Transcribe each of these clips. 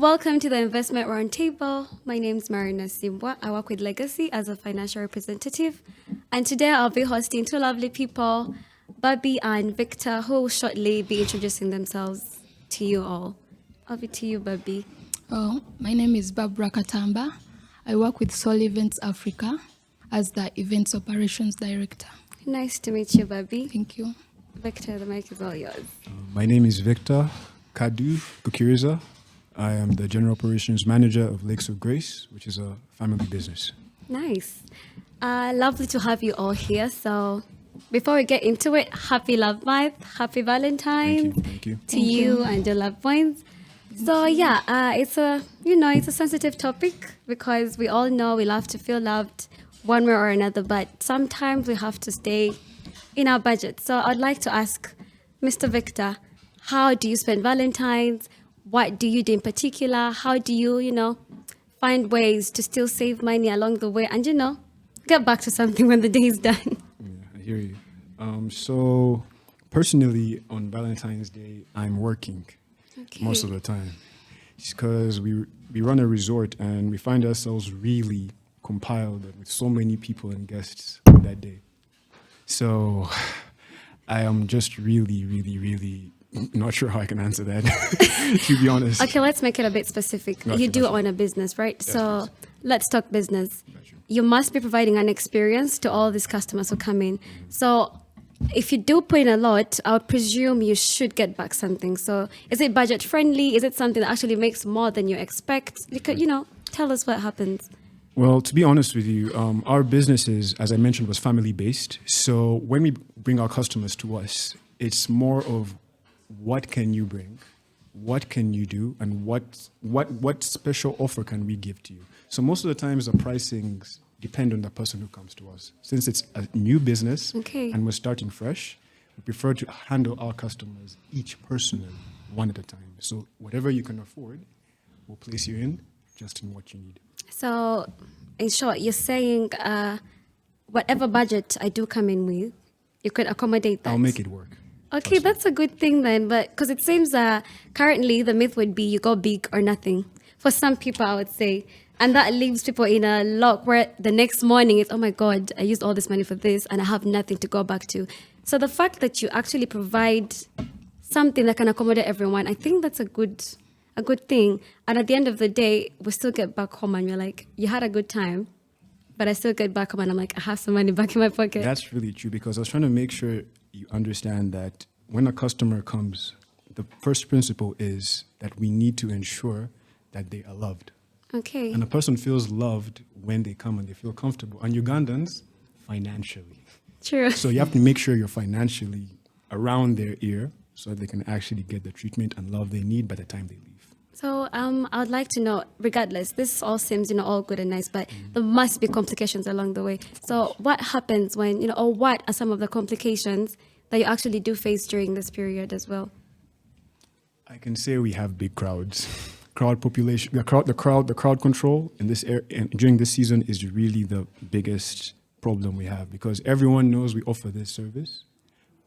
Welcome to the Investment Roundtable. My name is Marina Simbwa. I work with Legacy as a financial representative. And today I'll be hosting two lovely people, Bobby and Victor, who will shortly be introducing themselves to you all. Over to you, Bobby. My name is Barbara Katamba. I work with Sol Events Africa as the Events Operations Director. Nice to meet you, Bobby. Thank you. Victor, the mic is all yours. My name is Victor Kadu Kukiriza. I am the General Operations Manager of Lakes of Grace, which is a family business. Nice. Lovely to have you all here. So before we get into it, happy Love Month, happy Valentine's Thank you. to you and your loved ones. So it's a sensitive topic because we all know we love to feel loved one way or another, but sometimes we have to stay in our budget. So I'd like to ask Mr. Victor, how do you spend Valentine's? What do you do in particular? How do you, find ways to still save money along the way and, get back to something when the day is done? Yeah, I hear you. So personally, on Valentine's Day, I'm working most of the time. It's because we run a resort and we find ourselves really compiled with so many people and guests that day. So I am just really, really, really not sure how I can answer that, to be honest. Okay, let's make it a bit specific. Gotcha, You do gotcha. own a business, right? Yes, So yes. let's talk business. Gotcha. You must be providing an experience to all these customers who come in. So if you do put in a lot, I would presume you should get back something. So is it budget friendly? Is it something that actually makes more than you expect? Because, tell us what happens. Well, to be honest with you, our businesses, as I mentioned, was family based. So when we bring our customers to us, it's more of what can you bring, what can you do, and what special offer can we give to you. So most of the times, the pricings depend on the person who comes to us. Since it's a new business Okay. and we're starting fresh, we prefer to handle our customers each personally, one at a time. So whatever you can afford, we'll place you in just in what you need. So in short, you're saying whatever budget I do come in with, you could accommodate that. I'll make it work. Okay, that's a good thing then. But because it seems currently the myth would be you go big or nothing. For some people, I would say. And that leaves people in a lock where the next morning it's, oh my God, I used all this money for this and I have nothing to go back to. So the fact that you actually provide something that can accommodate everyone, I think that's a good thing. And at the end of the day, we still get back home and you're like, you had a good time, but I still get back home and I'm like, I have some money back in my pocket. That's really true because I was trying to make sure you understand that when a customer comes, the first principle is that we need to ensure that they are loved. Okay. And a person feels loved when they come and they feel comfortable. And Ugandans, financially. True. So you have to make sure you're financially around their ear so that they can actually get the treatment and love they need by the time they leave. So I would like to know, regardless, this all seems, all good and nice, but there must be complications along the way. So what happens when, or what are some of the complications that you actually do face during this period as well? I can say we have big crowds. Crowd population, the crowd control in this and during this season is really the biggest problem we have because everyone knows we offer this service,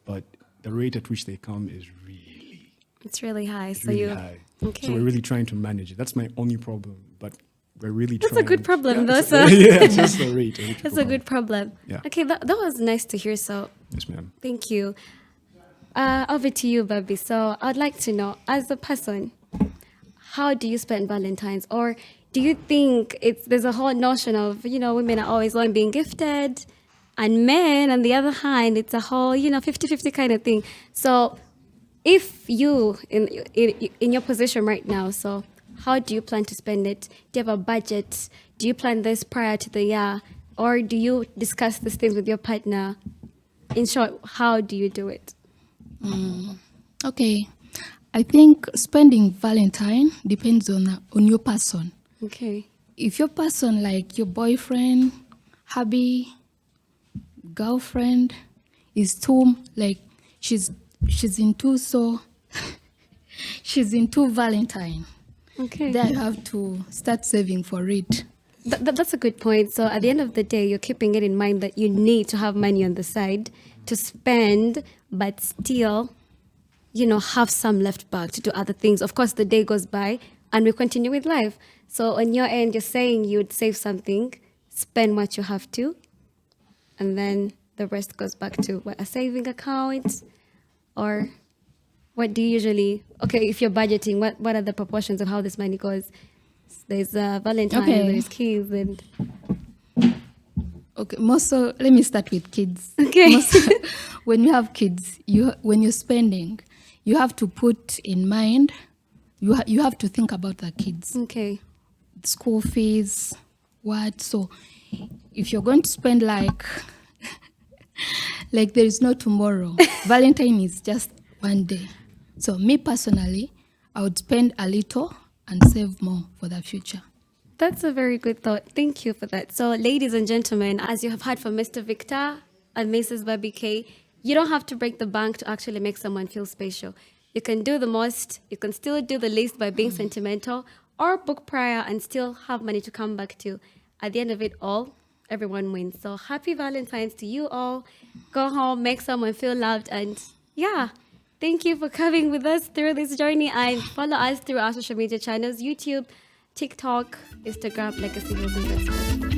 but the rate at which they come is really It's really high. So really you high. Okay. So we're really trying to manage it. That's my only problem, but we're really That's trying. a good problem, though, it's- sir. Yeah, it's just the rate. That's a good problem. Yeah. Okay, that was nice to hear. So Yes, ma'am. thank you. Over to you, Bobby. So I'd like to know, as a person, how do you spend Valentine's? Or do you think there's a whole notion of, women are always one being gifted and men, on the other hand, it's a whole, 50-50 kind of thing. So if you, in your position right now, so how do you plan to spend it? Do you have a budget? Do you plan this prior to the year? Or do you discuss these things with your partner? In short, how do you do it? Okay. I think spending Valentine depends on your person. Okay. If your person, like your boyfriend, hubby, girlfriend, is too, like, she's into she's into Valentine, Okay. then you have to start saving for it. That's a good point. So at the end of the day, you're keeping it in mind that you need to have money on the side to spend, but still, have some left back to do other things. Of course, the day goes by, and we continue with life. So on your end, you're saying you'd save something, spend what you have to, and then the rest goes back to what, a saving account, or what do you usually? Okay, if you're budgeting, what are the proportions of how this money goes? There's Valentine, Okay. there's kids, and Okay, so let me start with kids. Okay. When you have kids, when you're spending, you have to put in mind, you have to think about the kids, okay, school fees, what. So if you're going to spend like there is no tomorrow, Valentine is just one day. So me personally, I would spend a little and save more for the future. that's a very good thought. Thank you for that. So, ladies and gentlemen, as you have heard from Mr. Victor and Mrs. Babi K, you don't have to break the bank to actually make someone feel special. You can do the most, you can still do the least by being sentimental, or book prior and still have money to come back to. At the end of it all, everyone wins. So happy Valentine's to you all. Go home, make someone feel loved, and yeah, thank you for coming with us through this journey. And follow us through our social media channels: YouTube, TikTok, Instagram, Legacy Hills Investment.